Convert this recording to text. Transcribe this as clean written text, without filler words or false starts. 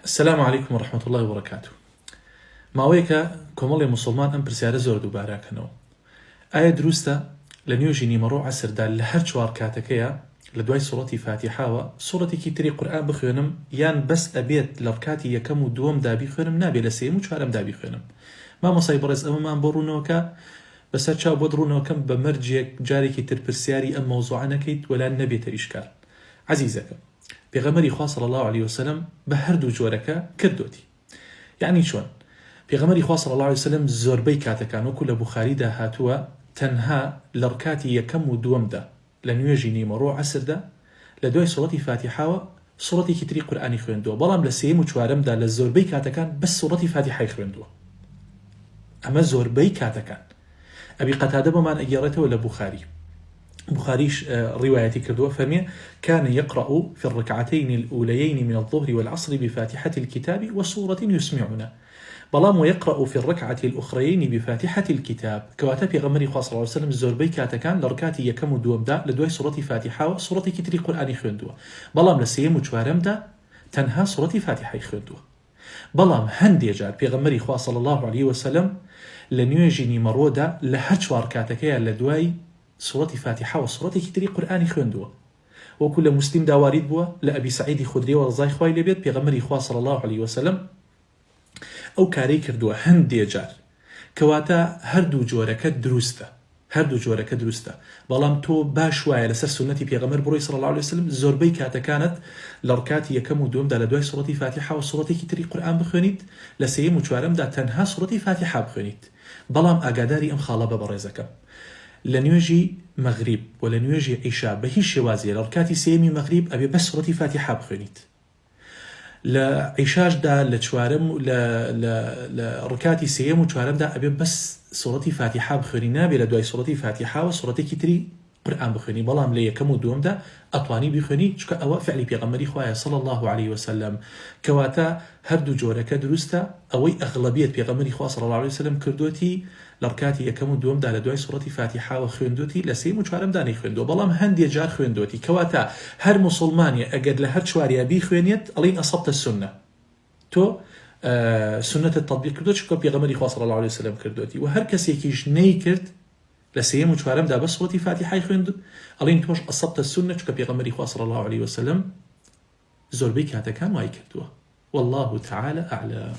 السلام عليكم ورحمة الله وبركاته. ماوەیەکە کۆمەڵی مسلمان ئەم پرسیارە زۆر دووباراکەنەوە. ئایا دروستە لە نوێژی نیمەڕۆ عەسردا لە هەر چوار کاتەکەیە لە دوای سوڕەتی فاتیحاوە سوڕەتێکی تری قورئان بخوێنم یان بەس ئەبێت لە کاتی یەکەم و دووەمدا بیخوێنم، نابێت لە سێم و چوارەمدا بیخوێنم؟ مامۆسای بەڕێز ئەمەمان بۆ ڕوونەوەکە بەسەر چاو بۆ ڕوونەوەکەم بە مەرجێک جارێکی تر پرسیاری ئەم مەوزوعە نەکەیت وەلان نەبێتە ئیشکال. عەزیزەکەم، پێغەمبەری خوا صلی الله عليه وسلم بە هەردوو جۆرەکە کردوتی. یعنی چۆن؟ پێغەمبەری خوا صلی الله عليه وسلم زۆربەی کاتەکان وەکو لە بوخاریدا هاتووە تەنها لە ڕکاتی یەکەم و دووەمدا لە نوێژی نیمەڕۆ عەسردا لە دوای سوڕەتی فاتیحاوە سوڕەتێکی تری قورئانی خوێندووە، بەڵام لە سێم و چوارەمدا لە زۆربەی کاتەکان بەس سوڕەتی فاتیحای خوێندووە. ئەمە زۆربەی کاتەکان. ئەبی قەتادە بۆمان ئەگێڕێتەوە لە بخاريش روايتي كردوة فمي كان يقرأ في الركعتين الأوليين من الظهر والعصر بفاتحة الكتاب وسورة يسمعنا، بلام ويقرأ في الركعة الأخرين بفاتحة الكتاب. كواتب غمري خاص الله عليه وسلم زوربي كاتكان لركاتي يكم دوم دا لدوي سورة فاتحة وسورة كتري قرآن خوندوه، بلام لسيم وشوارم دا تنها سورة فاتحة خوندوه. بلام هندي جار بيغمري خاص صلى الله عليه وسلم لنيوجيني مرودا لهجوار كاتكيا لدوي سورة فاتحة وسورة كتري قرآن خوندوه. وكل مسلم داواريد بوا لأبي سعيد خدري ورضاي خوي لبيت بيغمري خوا صلى الله عليه وسلم أو كاري كردوه هندي جار كواتا هردو جورك دروسته بلام تو باش وايا لسر سنتي بيغمر بروي صلى الله عليه وسلم زوربي كاتا كانت لركاتي يكم ودوم دا لدواي سورة فاتحة وسورة كتري قرآن بخونيت لسيم وشوارم دا تنها سورة فاتحة بخونيت. بلام أقاداري أم خالبة بريزكم لنيوجي مغرب ولا نيوجي عشاء بهي الشوازية لركاتي سيمي مغرب أبي بس سورة فاتحة بخونيت، لعشاش دا لتشوارم لركاتي سيم وشوارم دا أبي بس سورة فاتحة بخونينا بلا دواي سورة فاتحة وسورة كتري قرآن بخوني. بلام لي كم دوم دا أطواني بخوني شكا أوا فعلي بيغمري خوايا صلى الله عليه وسلم كواتا هردو جورك دروستا أوي أغلبية بيغمري خوايا صلى الله عليه وسلم كردوتي لركاتي يكم دوم دا لدواي سورة فاتحة وخوندوتي لسيم وشوارم داني خوندو، بلام هندي جار خوندوتي كواتا هر مسلمانية أقد لهر شواريا بي خوينيت ألين أصبت السنة تو سنة التطبيق كردوتي شكا بيغمري خوايا صلى الله عليه وسلم كردوتي. وهر كسي كيش نيكرد لسيم وشوارم دا بس سورة فاتحة خوند ألين توش أصبت السنة شكا بيغمري خوايا صلى الله عليه وسلم زوربي كاتا كان واي كردوه. والله تعالى أعلم.